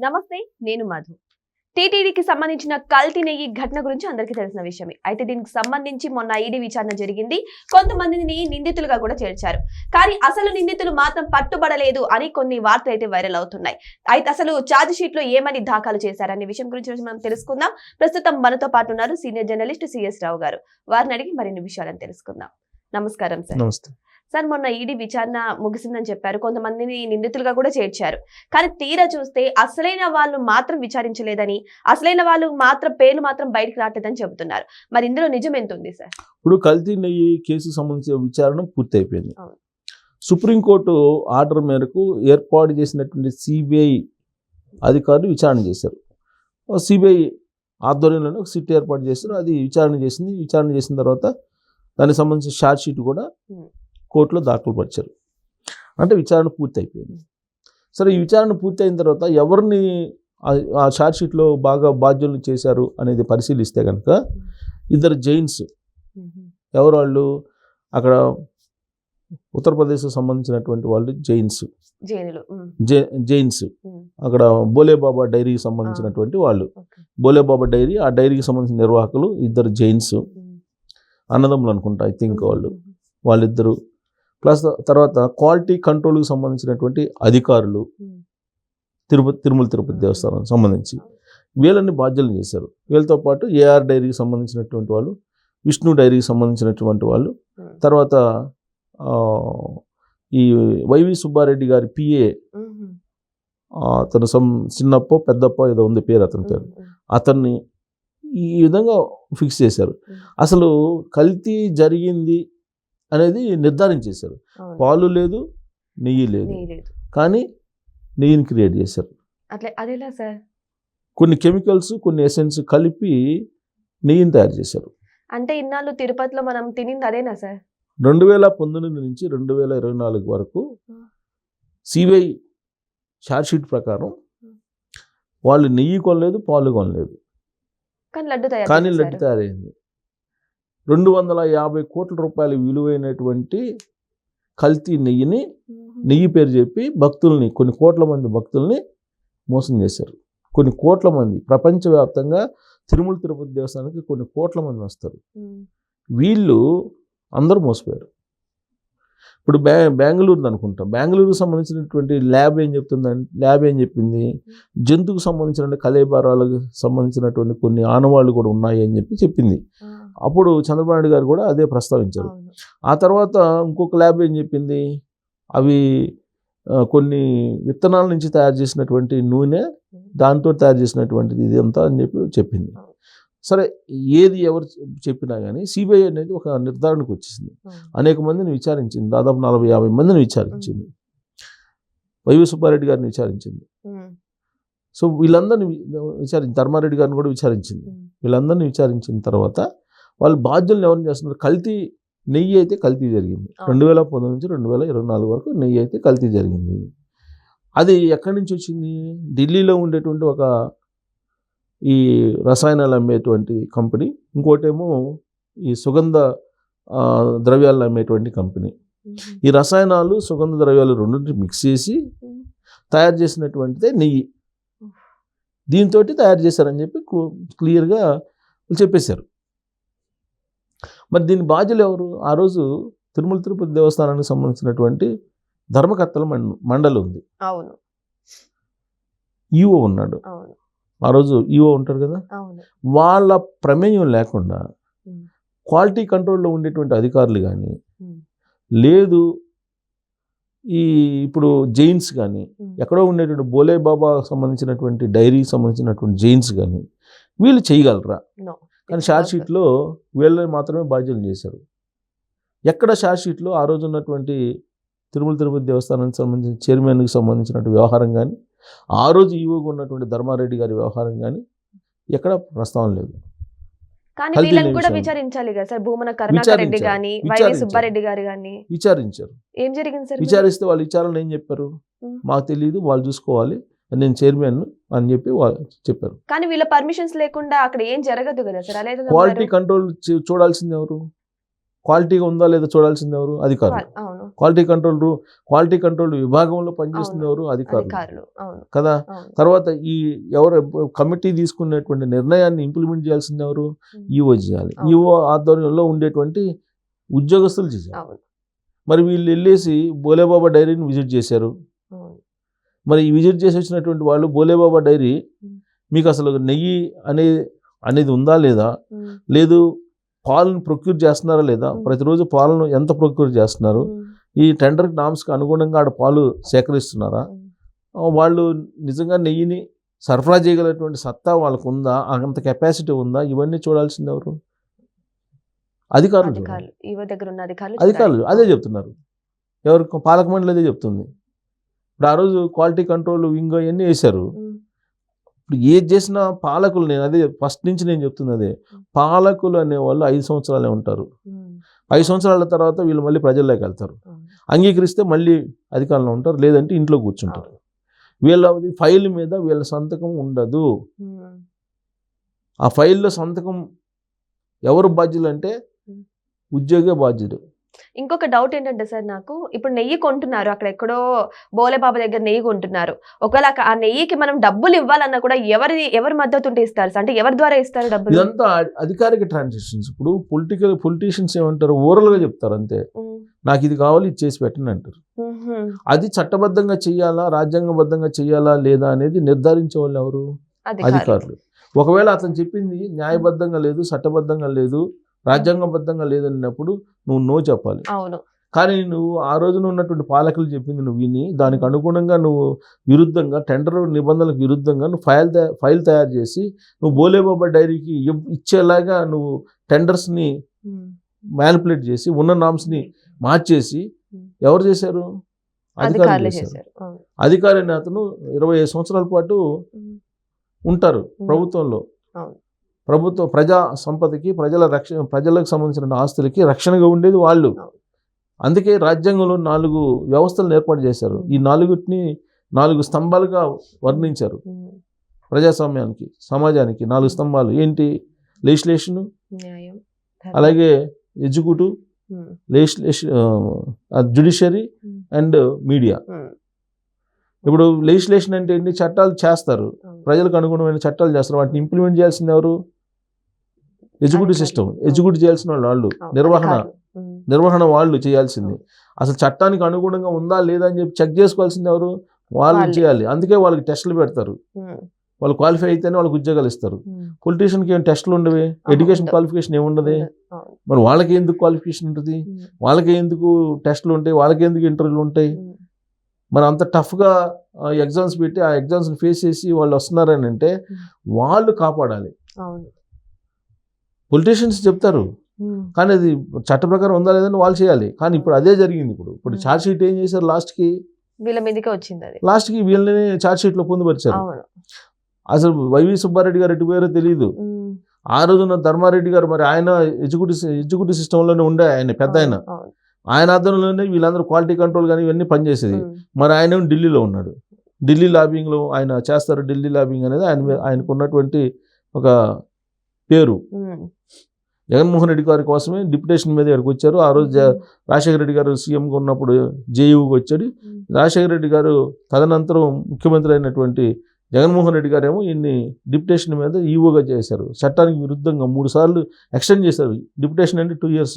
నమస్తే, నేను మధు. టీటీడీకి సంబంధించిన కల్తీ నెయ్యి ఘటన గురించి అందరికీ తెలిసిన విషయమే. అయితే దీనికి సంబంధించి మొన్న ఈడీ విచారణ జరిగింది. కొంతమందిని నిందితులుగా కూడా చేర్చారు. కానీ అసలు నిందితులు మాత్రం పట్టుబడలేదు అని కొన్ని వార్తలు అయితే వైరల్ అవుతున్నాయి. అయితే అసలు ఛార్జ్ షీట్ లో ఏమని దాఖలు చేశారనే విషయం గురించి మనం తెలుసుకుందాం. ప్రస్తుతం మనతో పాటు ఉన్నారు సీనియర్ జర్నలిస్ట్ సిఎస్ రావు గారు. వారిని అడిగి మరిన్ని విషయాలను తెలుసుకుందాం. నమస్కారం సార్. నమస్తే సార్, మొన్న ఈడీ విచారణ ముగిసిందని చెప్పారు. కొంతమందిని నిందితులుగా కూడా చేర్చారు. కానీ తీరా చూస్తే అసలైన వాళ్ళు మాత్రం విచారించలేదని, అసలైన వాళ్ళు మాత్రం పేర్లు మాత్రం బయటకు రావట్లేదని చెబుతున్నారు. మరి ఇందులో నిజం ఎంత ఉంది సార్? ఇప్పుడు కల్తీ నెయ్యి కేసుకు సంబంధించిన విచారణ పూర్తి అయిపోయింది. అవును. సుప్రీంకోర్టు ఆర్డర్ మేరకు ఏర్పాటు చేసినటువంటి సిబిఐ అధికారులు విచారణ చేశారు. సిబిఐ ఆధ్వర్యంలోనే ఒక సిట్ ఏర్పాటు చేశారు. అది విచారణ చేసింది. విచారణ చేసిన తర్వాత దానికి సంబంధించిన ఛార్జ్ షీట్ కూడా కోర్టులో దాఖలు పరిచారు. అంటే విచారణ పూర్తి అయిపోయింది. సరే, ఈ విచారణ పూర్తి అయిన తర్వాత ఎవరిని ఆ ఛార్జ్ షీట్లో బాగా బాధ్యులు చేశారు అనేది పరిశీలిస్తే కనుక ఇద్దరు జైన్స్. ఎవరు వాళ్ళు? అక్కడ ఉత్తరప్రదేశ్కు సంబంధించినటువంటి వాళ్ళు జైన్స్. అక్కడ బోలేబాబా డైరీకి సంబంధించినటువంటి వాళ్ళు. బోలేబాబా డైరీ, ఆ డైరీకి సంబంధించిన నిర్వాహకులు ఇద్దరు జైన్స్, అన్నదమ్ములు అనుకుంటా. ఐ థింక్ వాళ్ళిద్దరు. ప్లస్ తర్వాత క్వాలిటీ కంట్రోల్కి సంబంధించినటువంటి అధికారులు, తిరుమల తిరుపతి దేవస్థానానికి సంబంధించి వీళ్ళని బాధ్యులు చేశారు. వీళ్ళతో పాటు ఏఆర్ డైరీకి సంబంధించినటువంటి వాళ్ళు, విష్ణు డైరీకి సంబంధించినటువంటి వాళ్ళు, తర్వాత ఈ వైవి సుబ్బారెడ్డి గారి పిఏ, అతను చిన్నప్ప పెద్దప్ప ఏదో ఉంది పేరు, అతని పేరు, అతన్ని ఈ విధంగా ఫిక్స్ చేశారు. అసలు కల్తీ జరిగింది అనేది నిర్ధారించేశారు. పాలు లేదు, నెయ్యి లేదు, కానీ నెయ్యిని క్రియేట్ చేశారు. అదేలా సార్? కొన్ని కెమికల్స్, కొన్ని ఎసెన్స్ కలిపి నెయ్యిని తయారు చేశారు. అంటే ఇన్నాళ్ళు తిరుపతిలో మనం తినింది అదేనా సార్? 2019 నుంచి 2024 వరకు సిబిఐ ఛార్జ్ షీట్ ప్రకారం వాళ్ళు నెయ్యి కొనలేదు, పాలు కొనలేదు, కానీ లడ్డు తయారైంది. 250 కోట్ల రూపాయల విలువైనటువంటి కల్తీ నెయ్యిని, నెయ్యి పేరు చెప్పి భక్తుల్ని, కొన్ని కోట్ల మంది భక్తుల్ని మోసం చేశారు. కొన్ని కోట్ల మంది, ప్రపంచవ్యాప్తంగా తిరుమల తిరుపతి దేవస్థానానికి కొన్ని కోట్ల మంది వస్తారు. వీళ్ళు అందరూ మోసపోయారు. ఇప్పుడు బెంగళూరు అనుకుంటా, బెంగళూరుకు సంబంధించినటువంటి ల్యాబ్ ఏం చెప్పింది, జంతువుకు సంబంధించిన కలేబరాలకు సంబంధించినటువంటి కొన్ని ఆనవాళ్ళు కూడా ఉన్నాయి అని చెప్పింది. అప్పుడు చంద్రబాబు నాయుడు గారు కూడా అదే ప్రస్తావించారు. ఆ తర్వాత ఇంకొక ల్యాబ్ ఏం చెప్పింది, అవి కొన్ని విత్తనాల నుంచి తయారు చేసినటువంటి నూనె, దాంతో తయారు చేసినటువంటిది ఇదంతా అని చెప్పింది. సరే, ఏది ఎవరు చెప్పినా కానీ సిబిఐ అనేది ఒక నిర్ధారణకు వచ్చేసింది. అనేక మందిని విచారించింది, దాదాపు 40-50 మందిని విచారించింది. వైవి సుబ్బారెడ్డి గారిని విచారించింది. సో వీళ్ళందరినీ ధర్మారెడ్డి గారిని కూడా విచారించింది. వీళ్ళందరినీ విచారించిన తర్వాత వాళ్ళు బాధ్యులను ఎవరిని చేస్తున్నారు? కల్తీ నెయ్యి అయితే కల్తీ జరిగింది. 2019 నుంచి 2024 వరకు నెయ్యి అయితే కల్తీ జరిగింది. అది ఎక్కడి నుంచి వచ్చింది? ఢిల్లీలో ఉండేటువంటి ఒక ఈ రసాయనాలు అమ్మేటువంటి కంపెనీ, ఇంకోటేమో ఈ సుగంధ ద్రవ్యాలను అమ్మేటువంటి కంపెనీ. ఈ రసాయనాలు, సుగంధ ద్రవ్యాలు రెండింటిని మిక్స్ చేసి తయారు చేసినటువంటిదే నెయ్యి. దీంతో తయారు చేశారని చెప్పి క్లియర్గా చెప్పేశారు. మరి దీని బాధ్యులు ఎవరు? ఆ రోజు తిరుమల తిరుపతి దేవస్థానానికి సంబంధించినటువంటి ధర్మకర్తల మండలి ఉంది. ఈఓ ఉన్నాడు. ఆ రోజు ఈఓ ఉంటారు కదా, వాళ్ళ ప్రమేయం లేకుండా క్వాలిటీ కంట్రోల్లో ఉండేటువంటి అధికారులు కానీ, లేదు ఇప్పుడు జైన్స్ కానీ, ఎక్కడో ఉండేటువంటి బోలేబాబా సంబంధించినటువంటి డైరీకి సంబంధించినటువంటి జైన్స్ కానీ వీళ్ళు చేయగలరా? కానీ ఛార్జ్ షీట్లో వీళ్ళని మాత్రమే బాధ్యులు చేశారు. ఎక్కడ ఛార్జ్ షీట్లో ఆ రోజు ఉన్నటువంటి తిరుమల తిరుపతి దేవస్థానానికి సంబంధించిన చైర్మన్కి సంబంధించినటువంటి వ్యవహారం కానీ, ఆ రోజు ఈవోగా ఉన్నటువంటి ధర్మారెడ్డి గారి వ్యవహారం కానీ ఎక్కడ ప్రస్తావన లేదు. కానీ వీళ్ళని కూడా విచారించాలి కదా సార్. భూమన కరుణాకర్ రెడ్డి గాని, వైవి సుబ్బారెడ్డి గారు గాని విచారించారు. ఏం జరిగింది సార్? విచారిస్తే వాళ్ళు విచారణ ఏం చెప్పారు? మాకు తెలియదు, వాళ్ళు చూసుకోవాలి, నేను చైర్మన్ అని చెప్పి వాళ్ళు చెప్పారు. కానీ వీళ్ళ పర్మిషన్స్ లేకుండా అక్కడ ఏం జరగదు కదా సార్. క్వాలిటీ కంట్రోల్ చూడాల్సింది ఎవరు? క్వాలిటీగా ఉందా లేదా చూడాల్సింది ఎవరు? అధికారులు. అవును. క్వాలిటీ కంట్రోల్ విభాగంలో పనిచేస్తుంది ఎవరు? అధికారులు అధికారులు. అవును. కదా. అవును. తర్వాత ఈ ఎవరు కమిటీ తీసుకునేటువంటి నిర్ణయాన్ని ఇంప్లిమెంట్ చేయాల్సింది ఎవరు? ఈఓ చేయాలి. అవును. ఈఓ ఆధ్వర్యంలో ఉండేటువంటి ఉద్యోగస్తులు చేయాలి. అవును. మరి వీళ్ళు వెళ్ళేసి బోలేబాబా డైరీని విజిట్ చేశారు. అవును. మరి ఈ విజిట్ చేసి వచ్చినటువంటి వాళ్ళు బోలేబాబా డైరీ మీకు అసలు నెయ్యి అనేది ఉందా లేదా, లేదు పాలను ప్రొక్యూర్ చేస్తున్నారా లేదా, ప్రతిరోజు పాలను ఎంత ప్రొక్యూర్ చేస్తున్నారు, ఈ టెండర్ నామ్స్కి అనుగుణంగా ఆడ పాలు సేకరిస్తున్నారా, వాళ్ళు నిజంగా నెయ్యిని సరఫరా చేయగలిగినటువంటి సత్తా వాళ్ళకు ఉందా, అంత కెపాసిటీ ఉందా, ఇవన్నీ చూడాల్సింది ఎవరు? అధికారులు. అధికారులు అదే చెప్తున్నారు. ఎవరు? పాలక మండలి అదే చెప్తుంది. ఇప్పుడు ఆ రోజు క్వాలిటీ కంట్రోల్ వింగ్ అవన్నీ వేశారు. ఇప్పుడు ఏది చేసినా పాలకులు, నేను అదే ఫస్ట్ నుంచి నేను చెప్తుంది అదే, పాలకులు అనేవాళ్ళు 5 సంవత్సరాలే ఉంటారు. 5 సంవత్సరాల తర్వాత వీళ్ళు మళ్ళీ ప్రజల్లోకి వెళ్తారు. అంగీకరిస్తే మళ్ళీ అధికారంలో ఉంటారు, లేదంటే ఇంట్లో కూర్చుంటారు. వీళ్ళ ఫైల్ మీద వీళ్ళ సంతకం ఉండదు. ఆ ఫైల్లో సంతకం ఎవరు బాధ్యులు అంటే ఉద్యోగే బాధ్యుడు. ఇంకొక డౌట్ ఏంటంటే సార్, నాకు ఇప్పుడు నెయ్యి కొంటున్నారు, అక్కడ ఎక్కడో బోలేబాబా దగ్గర నెయ్యి కొంటున్నారు. ఒకవేళ ఆ నెయ్యికి మనం డబ్బులు ఇవ్వాలన్నా కూడా ఎవరి మద్దతు ఉంటే ఇస్తారు సార్? అంటే ఎవరి ద్వారా ఇస్తారు డబ్బులు? ఇదంతా అధికారిక ట్రాన్సాక్షన్స్. ఇప్పుడు పొలిటీషియన్స్ ఏమంటారు, ఓరల్గా చెప్తారు అంతే, నాకు ఇది కావాలి ఇది చేసి పెట్టండి అంటారు. అది చట్టబద్ధంగా చెయ్యాలా, రాజ్యాంగబద్ధంగా చెయ్యాలా లేదా అనేది నిర్ధారించే వాళ్ళు ఎవరు? అధికారులు. ఒకవేళ అతను చెప్పింది న్యాయబద్ధంగా లేదు, చట్టబద్ధంగా లేదు, రాజ్యాంగబద్ధంగా లేదన్నప్పుడు నువ్వు నో చెప్పాలి. అవును. కానీ నువ్వు ఆ రోజున ఉన్నటువంటి పాలకులు చెప్పింది నువ్వు విని దానికి అనుగుణంగా నువ్వు విరుద్ధంగా, టెండర్ నిబంధనలకు విరుద్ధంగా నువ్వు ఫైల్ తయారు చేసి నువ్వు బోలేబాబా డైరీకి ఇచ్చేలాగా నువ్వు టెండర్స్ని మ్యానిపులేట్ చేసి ఉన్న నామ్స్ని మార్చేసి ఎవరు చేశారు? అధికారులు చేశారు. అధికారి అనే అతను 25 సంవత్సరాల పాటు ఉంటారు ప్రభుత్వంలో. ప్రజా సంపదకి, ప్రజలకు సంబంధించిన ఆస్తులకి రక్షణగా ఉండేది వాళ్ళు. అందుకే రాజ్యాంగంలో 4 వ్యవస్థలను ఏర్పాటు చేశారు. ఈ 4 స్తంభాలుగా వర్ణించారు. ప్రజాస్వామ్యానికి, సమాజానికి 4 స్తంభాలు ఏంటి? లెజిస్లేషను, అలాగే ఎగ్జిక్యూటివ్, జ్యుడిషియరీ అండ్ మీడియా. ఇప్పుడు లెజిస్లేషన్ అంటే ఏంటి? చట్టాలు చేస్తారు, ప్రజలకు అనుగుణమైన చట్టాలు చేస్తారు. వాటిని ఇంప్లిమెంట్ చేయాల్సింది ఎవరు? Executive system. ఎగ్జిక్యూట్ చేయాల్సిన వాళ్ళు నిర్వహణ వాళ్ళు చేయాల్సింది. అసలు చట్టానికి అనుగుణంగా ఉందా లేదా అని చెప్పి చెక్ చేసుకోవాల్సింది ఎవరు? వాళ్ళు చేయాలి. అందుకే వాళ్ళకి టెస్టులు పెడతారు. వాళ్ళు క్వాలిఫై అయితేనే వాళ్ళకి ఉద్యోగాలు ఇస్తారు. పొలిటీషియన్కి ఏం టెస్టులు ఉండవే, ఎడ్యుకేషన్ క్వాలిఫికేషన్ ఏముండదు. మరి వాళ్ళకి ఎందుకు క్వాలిఫికేషన్ ఉంటుంది? వాళ్ళకి ఎందుకు టెస్టులు ఉంటాయి? వాళ్ళకి ఎందుకు ఇంటర్వ్యూలు ఉంటాయి? మరి అంత టఫ్గా ఎగ్జామ్స్ పెట్టి ఆ ఎగ్జామ్స్ని ఫేస్ చేసి వాళ్ళు వస్తున్నారని అంటే వాళ్ళు కాపాడాలి. పొలిటీషియన్స్ చెప్తారు, కానీ అది చట్ట ప్రకారం ఉందా లేదని వాళ్ళు చేయాలి. కానీ ఇప్పుడు అదే జరిగింది. ఇప్పుడు ఛార్జ్ షీట్ ఏం చేశారు? లాస్ట్కి వీళ్ళ మీదకే వచ్చింది. లాస్ట్కి వీళ్ళని ఛార్జ్ షీట్లో పొందుపరిచారు. అసలు వైవి సుబ్బారెడ్డి గారు ఎటు పోయారో తెలియదు. ఆ రోజున ధర్మారెడ్డి గారు, మరి ఆయన ఎగ్జిక్యూటివ్ సిస్టంలోనే ఉండే, ఆయన పెద్ద ఆయన ఆధ్వర్యంలోనే వీళ్ళందరూ క్వాలిటీ కంట్రోల్ కానీ ఇవన్నీ పనిచేసేది. మరి ఆయన ఢిల్లీలో ఉన్నాడు. ఢిల్లీ లాబింగ్లో ఆయన చేస్తారు. ఢిల్లీ లాబింగ్ అనేది ఆయనకు ఉన్నటువంటి ఒక పేరు. జగన్మోహన్ రెడ్డి గారి కోసమే డిప్యుటేషన్ మీద ఇక్కడికి వచ్చారు. ఆ రోజు రాజశేఖర రెడ్డి గారు సీఎంగా ఉన్నప్పుడు జేయూకి వచ్చాడు. రాజశేఖర రెడ్డి గారు తదనంతరం ముఖ్యమంత్రి అయినటువంటి జగన్మోహన్ రెడ్డి గారు ఏమో ఈయన్ని డిప్యుటేషన్ మీద ఈవోగా చేశారు. చట్టానికి విరుద్ధంగా 3 సార్లు ఎక్స్టెండ్ చేశారు. డిప్యుటేషన్ అంటే 2 years,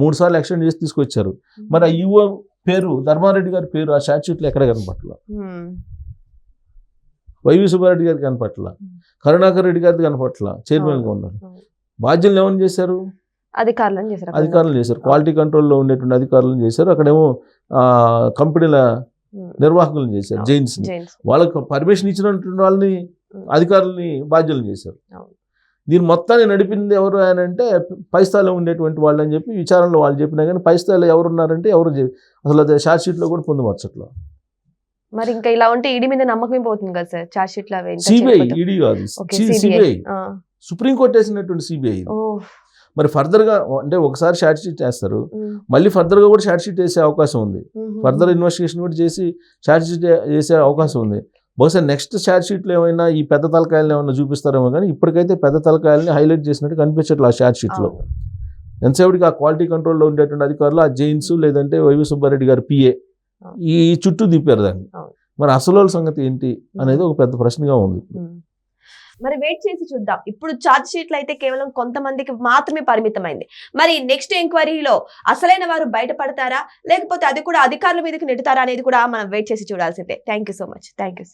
3 సార్లు ఎక్స్టెండ్ చేసి తీసుకొచ్చారు. మరి ఆ ఈవో పేరు, ధర్మారెడ్డి గారి పేరు ఆ ఛార్జ్ షీట్లో ఎక్కడ కనపట్ల. వైవి సుబ్బారెడ్డి గారికి కనపట్ల, కరుణాకర్ రెడ్డి గారికి కనపట్ల. చైర్మన్గా ఉన్నారు. బాధ్యులను ఏమని చేశారు? అధికారులను చేశారు. క్వాలిటీ కంట్రోల్లో ఉండేటువంటి అధికారులను చేశారు. అక్కడేమో కంపెనీల నిర్వాహకులను చేశారు, జైన్స్ని. వాళ్ళకి పర్మిషన్ ఇచ్చినటువంటి వాళ్ళని, అధికారులని బాధ్యులను చేశారు. దీని మొత్తాన్ని నడిపింది ఎవరు అని అంటే పై స్థాయిలో ఉండేటువంటి వాళ్ళు అని చెప్పి విచారణలో వాళ్ళు చెప్పినా కానీ పై స్థాయిలో ఎవరు ఉన్నారంటే ఎవరు అసలు అది ఛార్జ్ షీట్లో కూడా పొందుపరచట్లా. మరి ఇంకా ఇలా ఉంటే ఈడీ మీద నమ్మకం పోతుంది కదా సార్? ఛార్జ్ షీట్ లో సిబిఐ, ఈడీ కాదు, సిబిఐ, సుప్రీంకోర్టు వేసినటువంటి సిబిఐ. మరి ఫర్దర్గా అంటే ఒకసారి ఛార్జ్ షీట్ వేస్తారు, మళ్ళీ ఫర్దర్గా కూడా ఛార్జ్ షీట్ వేసే అవకాశం ఉంది. ఫర్దర్ ఇన్వెస్టిగేషన్ కూడా చేసి ఛార్జ్ షీట్ వేసే అవకాశం ఉంది. బహుశా నెక్స్ట్ ఛార్జ్ షీట్లో ఏమైనా ఈ పెద్ద తలకాయలను ఏమైనా చూపిస్తారేమో, కానీ ఇప్పటికైతే పెద్ద తలకాయలని హైలైట్ చేసినట్టు కనిపించట్లేదు ఆ ఛార్జ్ షీట్లో. ఎంతసేపటికి ఆ క్వాలిటీ కంట్రోల్లో ఉండేటువంటి అధికారులు ఆ జైన్స్ లేదంటే వైవి సుబ్బారెడ్డి గారు పిఏ ఈ చుట్టూ దింపారు దాన్ని. మరి అసలు వాళ్ళ సంగతి ఏంటి అనేది ఒక పెద్ద ప్రశ్నగా ఉంది. మరి వెయిట్ చేసి చూద్దాం. ఇప్పుడు ఛార్జ్ షీట్లు అయితే కేవలం కొంతమందికి మాత్రమే పరిమితమైంది. మరి నెక్స్ట్ ఎంక్వైరీలో అసలైన వారు బయటపడతారా లేకపోతే అది కూడా అధికారుల మీదకి నెట్టుతారా అనేది కూడా మనం వెయిట్ చేసి చూడాల్సిందే. Thank you so much. Thank you.